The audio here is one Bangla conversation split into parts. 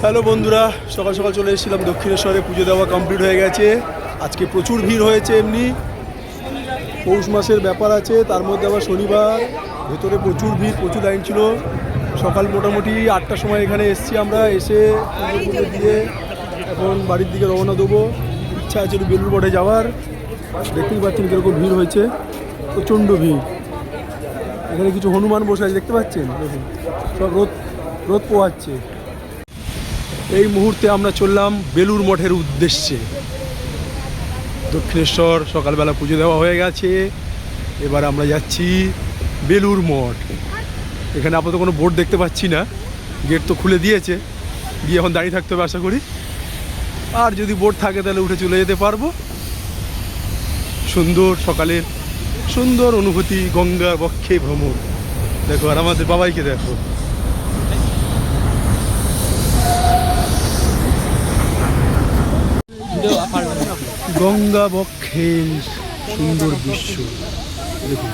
হ্যালো বন্ধুরা, সকাল সকাল চলে এসেছিলাম দক্ষিণেশ্বরে। পুজো দেওয়া কমপ্লিট হয়ে গেছে। আজকে প্রচুর ভিড় হয়েছে। এমনি পৌষ মাসের ব্যাপার আছে, তার মধ্যে আবার শনিবার, ভেতরে প্রচুর ভিড়, প্রচুর লাইন ছিল। সকাল মোটামুটি 8টার সময় এখানে এসেছি আমরা। এসে পুজো দিয়ে এখন বাড়ির দিকে রওনা দেবো। ইচ্ছা আছে একটু বেলুড় মঠে যাওয়ার। দেখতেই পাচ্ছেন কীরকম ভিড় হয়েছে, প্রচণ্ড ভিড়। এখানে কিছু হনুমান বসে আছে, দেখতে পাচ্ছেন, দেখুন সব রোদ পোয়াচ্ছে। এই মুহূর্তে আমরা চললাম বেলুড় মঠের উদ্দেশ্যে। দক্ষিণেশ্বর সকালবেলা পুজো দেওয়া হয়ে গেছে, এবার আমরা যাচ্ছি বেলুড় মঠ। এখানে আপাতত কোনো বোর্ড দেখতে পাচ্ছি না, গেট তো খুলে দিয়েছে। গিয়ে এখন দাঁড়িয়ে থাকতে হবে আশা করি, আর যদি বোর্ড থাকে তাহলে উঠে চলে যেতে পারবো। সুন্দর সকালের সুন্দর অনুভূতি, গঙ্গার বক্ষে ভ্রমণ। দেখো, আর আমাদের বাবাইকে দেখো। গঙ্গা বক্ষের সুন্দর দৃশ্য দেখুন।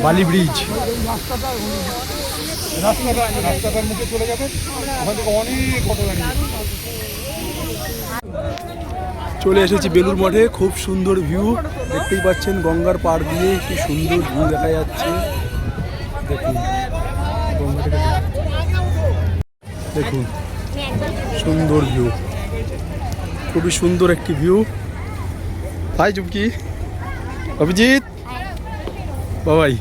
বালি ব্রিজ, রাস্তাটার মুখে চলে যাবে, ওখান থেকে অনেক অটো দাঁড়িয়ে। চলে এসেছি বেলুড় মঠে। খুব সুন্দর ভিউ, দেখতেই পাচ্ছেন গঙ্গার পাড় দিয়ে কি সুন্দর ভিউ দেখা যাচ্ছে। দেখুন গঙ্গাটাকে দেখুন, সুন্দর ভিউ, খুবই সুন্দর একটি ভিউ। হাই চুমকি, অভিজিৎ, বাবাই।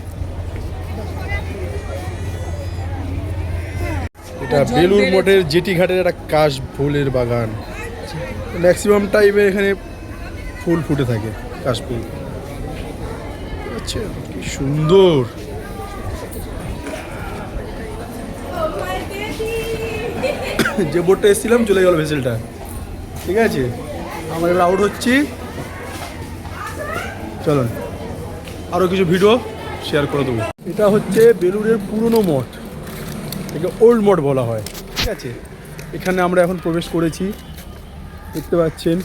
এটা বেলুড় মঠের জেটি ঘাটের একটা কাশ ফুলের বাগান। ম্যাক্সিমাম টাইমে এখানে ফুল ফুটে থাকে, কাশ ফুল। আচ্ছা, কি সুন্দর। যে বোটটা এসেছিলাম চলে গেল ভেসেলটা, ঠিক আছে। আমরা এবার আউট হচ্ছি। চলুন আরও কিছু ভিডিও শেয়ার করে দেবো। এটা হচ্ছে বেলুড়ের পুরনো মঠ, একে ওল্ড মঠ বলা হয়, ঠিক আছে। এখানে আমরা এখন প্রবেশ করেছি, দেখতে পাচ্ছেন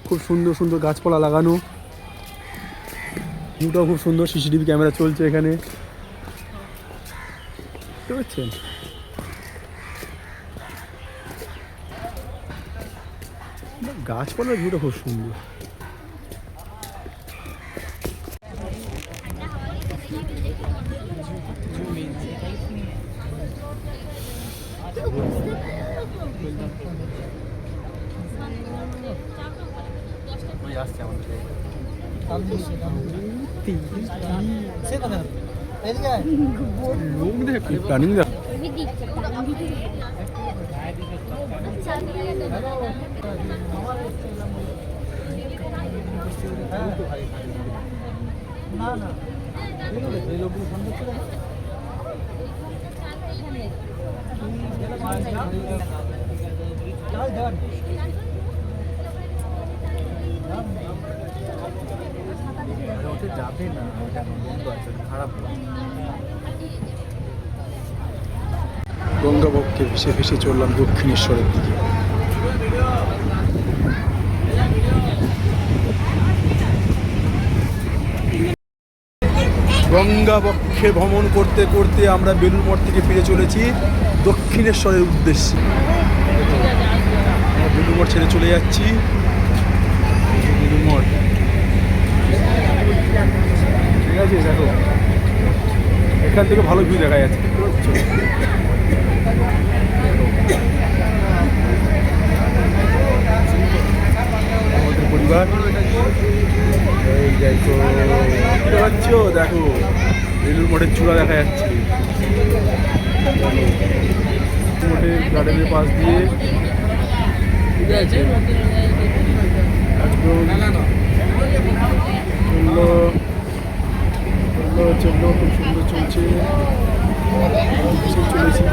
খুব সুন্দর সুন্দর গাছপালা লাগানো। ভিউটাও খুব সুন্দর, সিসিটিভি ক্যামেরা চলছে এখানে, দেখতে পাচ্ছেন। গাছপালার ভিউটা খুব সুন্দর। প্ল্যানিং না না যাবে না, খারাপ। গঙ্গা বক্ষে ভেসে ভেসে চললাম দক্ষিণেশ্বরের দিকে। গঙ্গা বক্ষে ভ্রমণ করতে করতে আমরা বেলুড় মঠ থেকে ফিরে চলেছি দক্ষিণেশ্বরের উদ্দেশ্যে। বেলুড় মঠ ছেড়ে চলে যাচ্ছি। বেলুড় মঠ, ঠিক আছে। দেখো, এখান থেকে ভালো ভিউ দেখা যাচ্ছে, আমাদের পরিবার। এই দেখো, দেখতে পাচ্ছ, দেখো বেলুড় মঠের চূড়া দেখা যাচ্ছে। মঠের গার্ডেনের পাশ দিয়ে, ঠিক আছে। চললো খুব সুন্দর চলছে। চলেছি